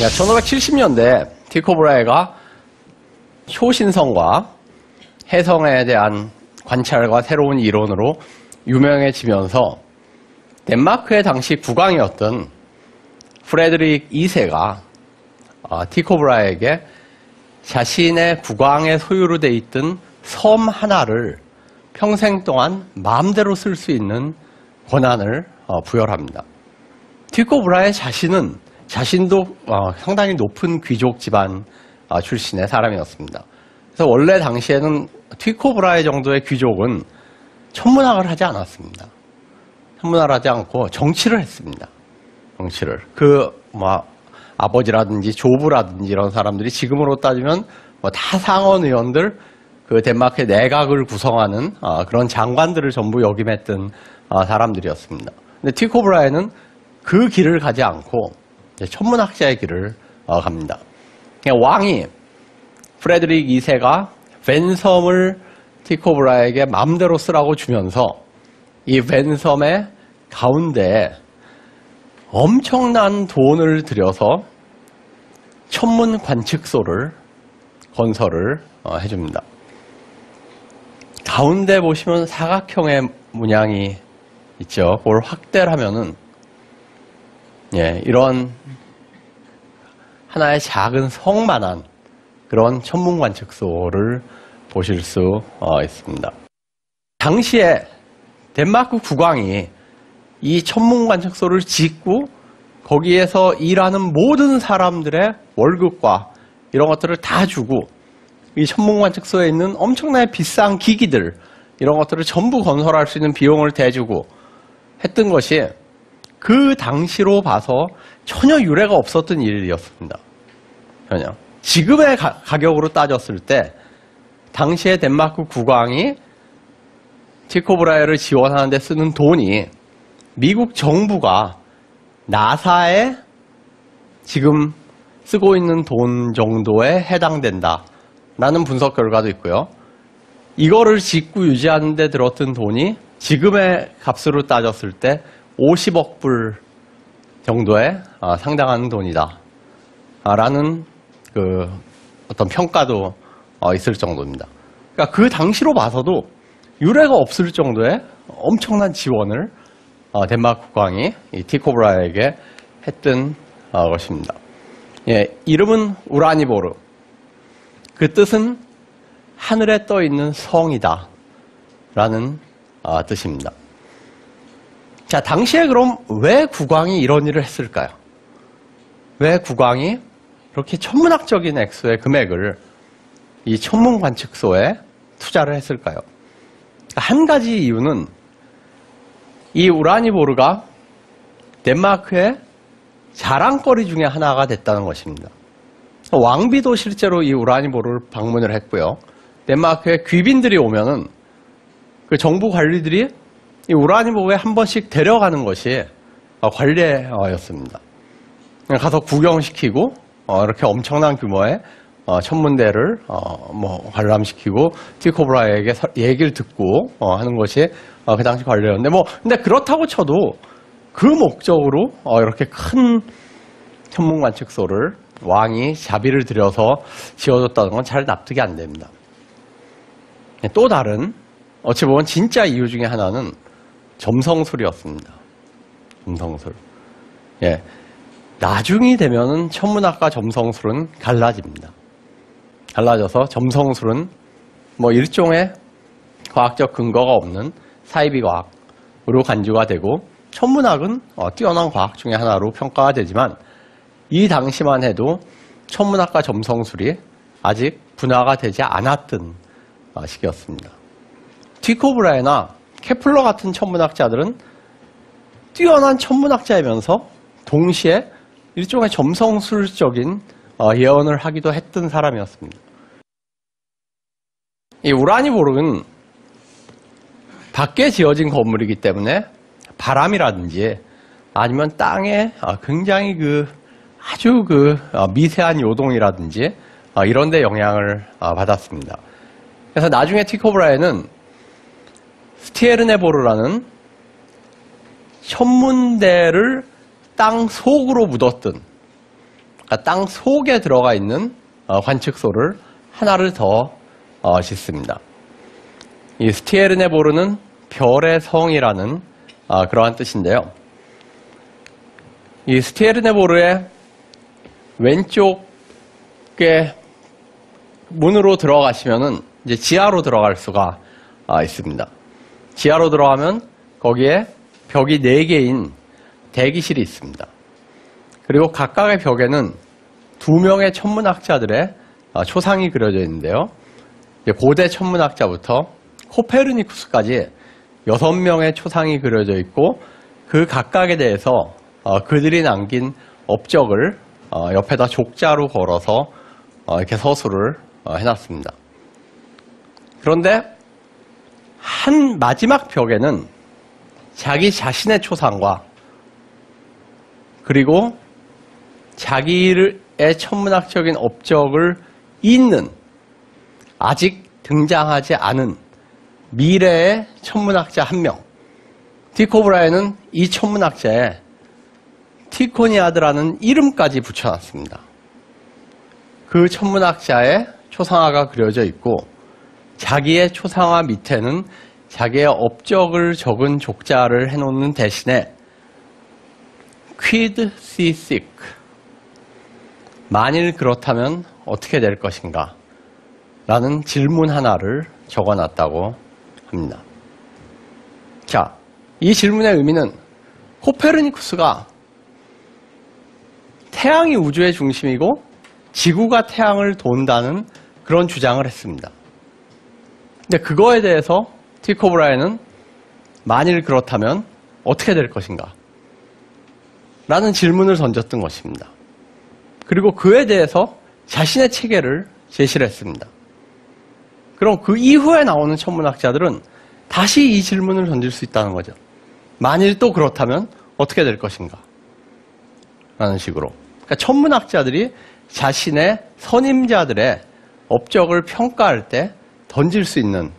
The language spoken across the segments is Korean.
1570년대 티코 브라헤가 초신성과 해성에 대한 관찰과 새로운 이론으로 유명해지면서 덴마크의 당시 국왕이었던 프레드릭 2세가 티코 브라헤에게 자신의 국왕의 소유로 돼 있던 섬 하나를 평생 동안 마음대로 쓸 수 있는 권한을 부여합니다. 티코 브라헤 자신도 상당히 높은 귀족 집안 출신의 사람이었습니다. 그래서 원래 당시에는 티코 브라헤 정도의 귀족은 천문학을 하지 않았습니다. 천문학을 하지 않고 정치를 했습니다. 정치를. 아버지라든지 조부라든지 이런 사람들이 지금으로 따지면 다 상원 의원들, 그 덴마크의 내각을 구성하는 그런 장관들을 전부 역임했던 사람들이었습니다. 근데 티코 브라헤는 그 길을 가지 않고 천문학자의 길을 갑니다. 왕이 프레드릭 2세가 벤섬을 티코 브라헤에게 마음대로 쓰라고 주면서 이 벤섬의 가운데에 엄청난 돈을 들여서 천문 관측소를 건설을 해줍니다. 가운데 보시면 사각형의 문양이 있죠. 그걸 확대를 하면은 이런 하나의 작은 성만한 그런 천문 관측소를 보실 수 있습니다. 당시에 덴마크 국왕이 이 천문 관측소를 짓고 거기에서 일하는 모든 사람들의 월급과 이런 것들을 다 주고 이 천문 관측소에 있는 엄청나게 비싼 기기들 이런 것들을 전부 건설할 수 있는 비용을 대주고 했던 것이 그 당시로 봐서 전혀 유례가 없었던 일이었습니다. 전혀. 지금의 가격으로 따졌을 때 당시에 덴마크 국왕이 티코 브라헤를 지원하는 데 쓰는 돈이 미국 정부가 나사에 지금 쓰고 있는 돈 정도에 해당된다라는 분석 결과도 있고요. 이거를 짓고 유지하는 데 들었던 돈이 지금의 값으로 따졌을 때 50억 불 정도의 상당한 돈이다 라는 그 어떤 평가도 있을 정도입니다. 그러니까 그 당시로 봐서도 유례가 없을 정도의 엄청난 지원을 덴마크 국왕이 이 티코 브라헤에게 했던 것입니다. 이름은 우라니보르. 그 뜻은 하늘에 떠 있는 성이다 라는 뜻입니다. 자, 당시에 그럼 왜 국왕이 이런 일을 했을까요? 왜 국왕이 그렇게 천문학적인 액수의 금액을 이 천문 관측소에 투자를 했을까요? 한 가지 이유는 이 우라니보르가 덴마크의 자랑거리 중에 하나가 됐다는 것입니다. 왕비도 실제로 이 우라니보르를 방문을 했고요. 덴마크의 귀빈들이 오면은 그 정부 관리들이 이 우라니보르에 한 번씩 데려가는 것이 관례였습니다. 가서 구경시키고 이렇게 엄청난 규모의 천문대를 관람시키고 티코 브라헤에게 얘기를 듣고 하는 것이 그 당시 관례였는데 근데 그렇다고 쳐도 그 목적으로 이렇게 큰 천문 관측소를 왕이 자비를 들여서 지어줬다는 건 잘 납득이 안 됩니다. 또 다른 어찌 보면 진짜 이유 중에 하나는 점성술이었습니다. 점성술. 나중이 되면은 천문학과 점성술은 갈라집니다. 갈라져서 점성술은 일종의 과학적 근거가 없는 사이비 과학으로 간주가 되고 천문학은 뛰어난 과학 중에 하나로 평가가 되지만 이 당시만 해도 천문학과 점성술이 아직 분화가 되지 않았던 시기였습니다. 티코 브라헤나 케플러 같은 천문학자들은 뛰어난 천문학자이면서 동시에 일종의 점성술적인 예언을 하기도 했던 사람이었습니다. 이 우라니보르는 밖에 지어진 건물이기 때문에 바람이라든지 아니면 땅에 굉장히 아주 미세한 요동이라든지 이런 데 영향을 받았습니다. 그래서 나중에 티코 브라헤는 스티에르네보르라는 천문대를 땅 속으로 묻었던 그러니까 땅 속에 들어가 있는 관측소를 하나를 더 짓습니다. 이 스티에르네보르는 별의 성이라는 그러한 뜻인데요. 이 스티에르네보르의 왼쪽에 문으로 들어가시면은 이제 지하로 들어갈 수가 있습니다. 지하로 들어가면 거기에 벽이 4개인 대기실이 있습니다. 그리고 각각의 벽에는 2명의 천문학자들의 초상이 그려져 있는데요. 고대 천문학자부터 코페르니쿠스까지 6명의 초상이 그려져 있고 그 각각에 대해서 그들이 남긴 업적을 옆에다 족자로 걸어서 이렇게 서술을 해놨습니다. 그런데 한 마지막 벽에는 자기 자신의 초상과 그리고 자기의 천문학적인 업적을 잇는 아직 등장하지 않은 미래의 천문학자 한 명, 티코 브라이는 이 천문학자에 티코니아드라는 이름까지 붙여놨습니다. 그 천문학자의 초상화가 그려져 있고 자기의 초상화 밑에는 자기의 업적을 적은 족자를 해놓는 대신에 Quid si sic? 만일 그렇다면 어떻게 될 것인가? 라는 질문 하나를 적어놨다고 합니다. 자, 이 질문의 의미는 코페르니쿠스가 태양이 우주의 중심이고 지구가 태양을 돈다는 그런 주장을 했습니다. 근데 그거에 대해서 티코 브라이는 만일 그렇다면 어떻게 될 것인가? 라는 질문을 던졌던 것입니다. 그리고 그에 대해서 자신의 체계를 제시를 했습니다. 그럼 그 이후에 나오는 천문학자들은 다시 이 질문을 던질 수 있다는 거죠. 만일 또 그렇다면 어떻게 될 것인가? 라는 식으로. 그러니까 천문학자들이 자신의 선임자들의 업적을 평가할 때 던질 수 있는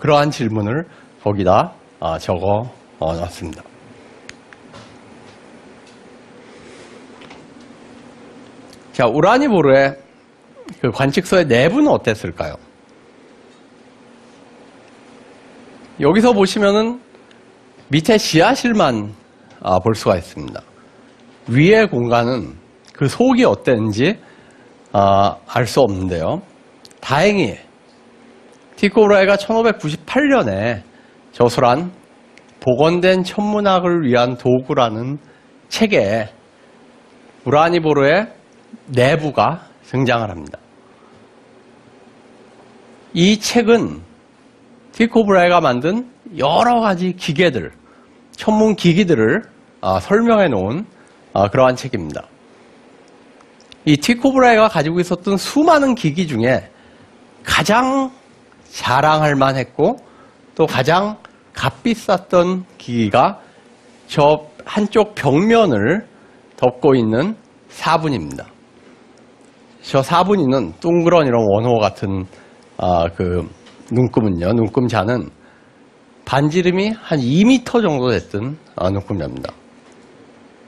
그러한 질문을 거기다 적어 놨습니다. 자, 우라니보르의 그 관측소의 내부는 어땠을까요? 여기서 보시면은 밑에 지하실만 볼 수가 있습니다. 위의 공간은 그 속이 어땠는지 알 수 없는데요. 다행히 티코 브라이가 1598년에 저술한 복원된 천문학을 위한 도구라는 책에 우라니보르의 내부가 등장을 합니다. 이 책은 티코 브라이가 만든 여러 가지 기계들, 천문 기기들을 설명해 놓은 그러한 책입니다. 이 티코 브라이가 가지고 있었던 수많은 기기 중에 가장 자랑할 만했고 또 가장 값비쌌던 기기가 저 한쪽 벽면을 덮고 있는 사분입니다. 저 사분이는 둥그런 이런 원호 같은 그 눈금은요, 눈금자는 반지름이 한 2m 정도 됐던 눈금자입니다.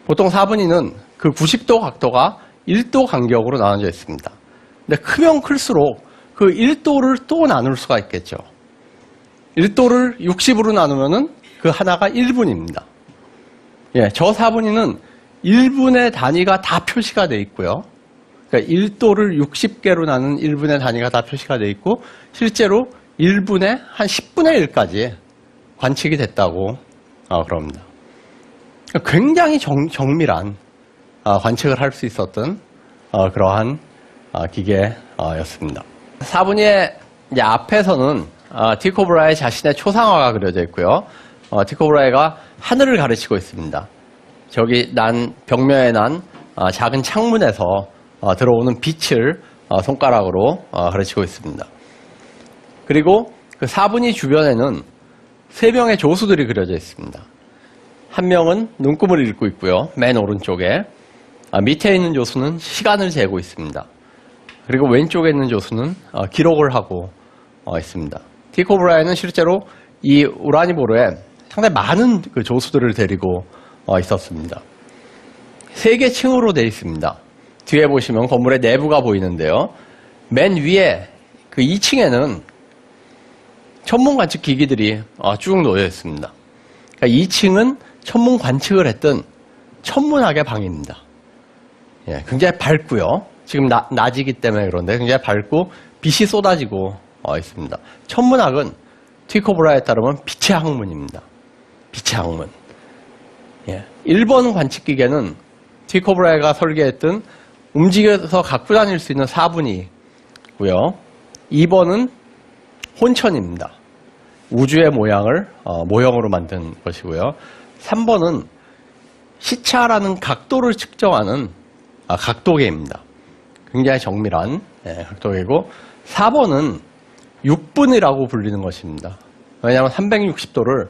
보통 사분이는 그 90도 각도가 1도 간격으로 나눠져 있습니다. 근데 크면 클수록 그 1도를 또 나눌 수가 있겠죠. 1도를 60으로 나누면은 그 하나가 1분입니다. 예, 저 사분위는 1분의 단위가 다 표시가 되어 있고요. 그러니까 1도를 60개로 나눈 1분의 단위가 다 표시가 되어 있고 실제로 1분의 한 10분의 1까지 관측이 됐다고 그럽니다. 굉장히 정밀한 관측을 할 수 있었던 그러한 기계였습니다. 사분위의 앞에서는 티코 브라이 자신의 초상화가 그려져 있고요. 티코 브라이가 하늘을 가르치고 있습니다. 저기 벽면에 난 작은 창문에서 들어오는 빛을 손가락으로 가르치고 있습니다. 그리고 그 사분위 주변에는 3명의 조수들이 그려져 있습니다. 한 명은 눈금을 읽고 있고요. 맨 오른쪽에. 밑에 있는 조수는 시간을 재고 있습니다. 그리고 왼쪽에 있는 조수는 기록을 하고 있습니다. 티코 브라이는 실제로 이 우라니보르에 상당히 많은 그 조수들을 데리고 있었습니다. 3개 층으로 되어 있습니다. 뒤에 보시면 건물의 내부가 보이는데요. 맨 위에 그 2층에는 천문 관측 기기들이 쭉 놓여 있습니다. 그러니까 2층은 천문 관측을 했던 천문학의 방입니다. 예, 굉장히 밝고요. 지금 낮이기 때문에 그런데 굉장히 밝고 빛이 쏟아지고 있습니다. 천문학은 티코 브라에 따르면 빛의 학문입니다. 빛의 학문. 예, 1번 관측기계는 티코 브라가 설계했던 움직여서 갖고 다닐 수 있는 사분이고요. 2번은 혼천입니다. 우주의 모양을 모형으로 만든 것이고요. 3번은 시차라는 각도를 측정하는 각도계입니다. 굉장히 정밀한 각도계고 4번은 6분이라고 불리는 것입니다. 왜냐하면 360도를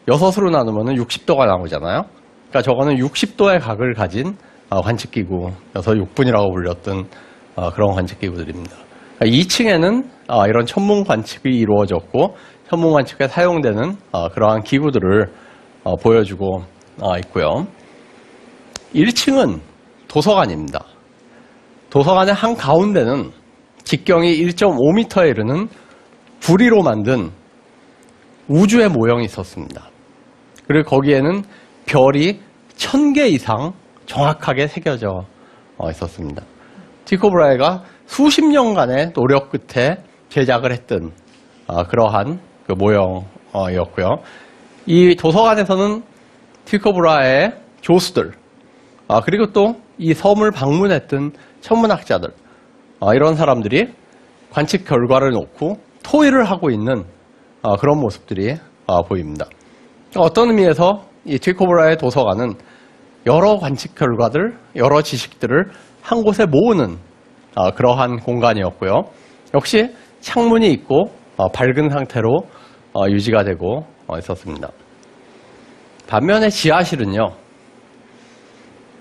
6으로 나누면 60도가 나오잖아요. 그러니까 저거는 60도의 각을 가진 관측기구여서 6분이라고 불렸던 그런 관측기구들입니다. 2층에는 이런 천문 관측이 이루어졌고 천문 관측에 사용되는 그러한 기구들을 보여주고 있고요. 1층은 도서관입니다. 도서관의 한가운데는 직경이 1.5m에 이르는 구리로 만든 우주의 모형이 있었습니다. 그리고 거기에는 별이 1000개 이상 정확하게 새겨져 있었습니다. 티코 브라헤가 수십 년간의 노력 끝에 제작을 했던 그러한 그 모형이었고요. 이 도서관에서는 티코 브라헤의 교수들, 그리고 또 이 섬을 방문했던 천문학자들, 이런 사람들이 관측 결과를 놓고 토의를 하고 있는 그런 모습들이 보입니다. 어떤 의미에서 이 티코 브라헤의 도서관은 여러 관측 결과들, 여러 지식들을 한 곳에 모으는 그러한 공간이었고요. 역시 창문이 있고 밝은 상태로 유지가 되고 있었습니다. 반면에 지하실은요,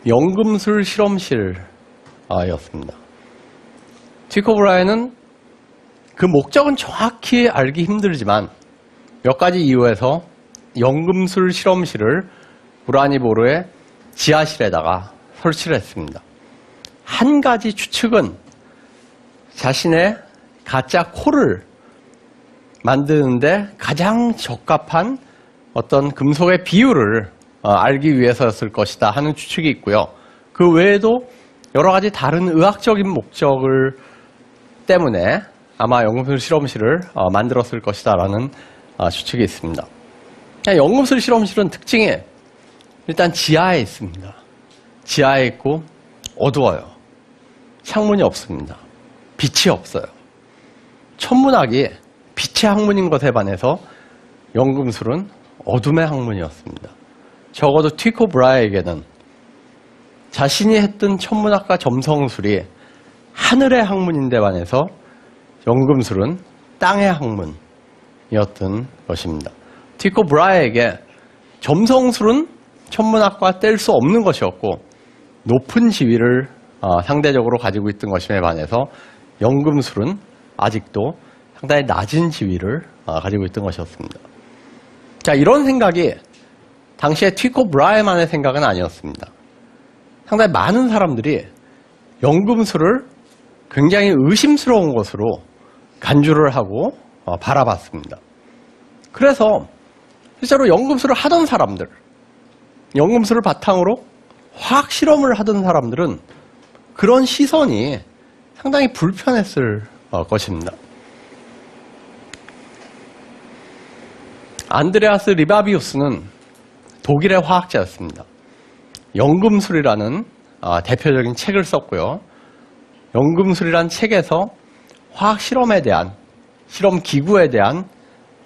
연금술 실험실이었습니다. 티코 브라헤는 그 목적은 정확히 알기 힘들지만 몇 가지 이유에서 연금술 실험실을 우라니보르의 지하실에다가 설치를 했습니다. 한 가지 추측은 자신의 가짜 코를 만드는데 가장 적합한 어떤 금속의 비율을 알기 위해서였을 것이다 하는 추측이 있고요. 그 외에도 여러 가지 다른 의학적인 목적을 때문에 아마 연금술 실험실을 만들었을 것이다 라는 추측이 있습니다. 연금술 실험실은 특징이 일단 지하에 있습니다. 지하에 있고 어두워요. 창문이 없습니다. 빛이 없어요. 천문학이 빛의 학문인 것에 반해서 연금술은 어둠의 학문이었습니다. 적어도 티코 브라헤에게는 자신이 했던 천문학과 점성술이 하늘의 학문인데 반해서 연금술은 땅의 학문이었던 것입니다. 티코 브라헤에게 점성술은 천문학과 뗄 수 없는 것이었고 높은 지위를 상대적으로 가지고 있던 것임에 반해서 연금술은 아직도 상당히 낮은 지위를 가지고 있던 것이었습니다. 자, 이런 생각이 당시에 티코 브라헤만의 생각은 아니었습니다. 상당히 많은 사람들이 연금술을 굉장히 의심스러운 것으로 간주를 하고 바라봤습니다. 그래서 실제로 연금술을 하던 사람들, 연금술을 바탕으로 화학 실험을 하던 사람들은 그런 시선이 상당히 불편했을 것입니다. 안드레아스 리바비우스는 독일의 화학자였습니다. 연금술이라는 대표적인 책을 썼고요. 연금술이라는 책에서 화학 실험에 대한, 실험 기구에 대한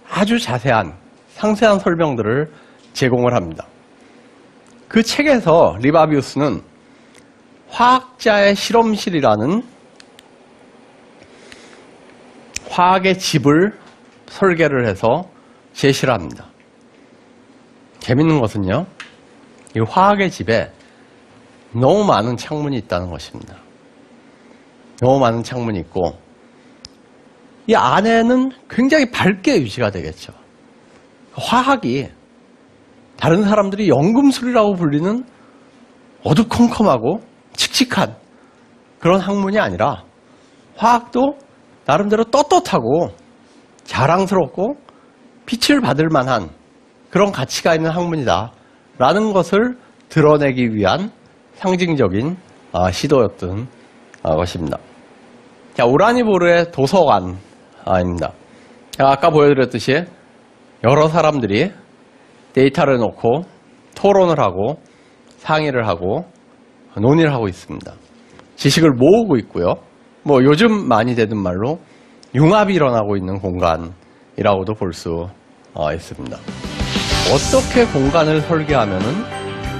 아주 자세한, 상세한 설명들을 제공을 합니다. 그 책에서 리바비우스는 화학자의 실험실이라는 화학의 집을 설계를 해서 제시를 합니다. 재밌는 것은요, 이 화학의 집에 너무 많은 창문이 있다는 것입니다. 너무 많은 창문이 있고 이 안에는 굉장히 밝게 유지가 되겠죠. 화학이 다른 사람들이 연금술이라고 불리는 어두컴컴하고 칙칙한 그런 학문이 아니라 화학도 나름대로 떳떳하고 자랑스럽고 빛을 받을 만한 그런 가치가 있는 학문이다 라는 것을 드러내기 위한 상징적인 시도였던 것입니다. 자, 우라니보르의 도서관입니다. 아까 보여드렸듯이 여러 사람들이 데이터를 놓고 토론을 하고 상의를 하고 논의를 하고 있습니다. 지식을 모으고 있고요. 뭐 요즘 많이 되는 말로 융합이 일어나고 있는 공간이라고도 볼 수 있습니다. 어떻게 공간을 설계하면은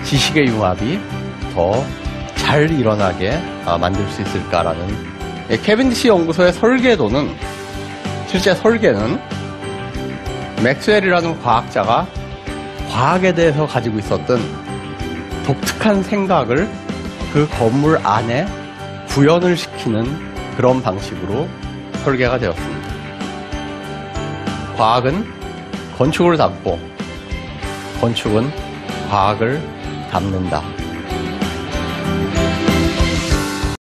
지식의 융합이 더 잘 일어나게 만들 수 있을까라는 캐빈디시 연구소의 설계도는 실제 설계는 맥스웰이라는 과학자가 과학에 대해서 가지고 있었던 독특한 생각을 그 건물 안에 구현을 시키는 그런 방식으로 설계가 되었습니다. 과학은 건축을 담고 건축은 과학을 담는다.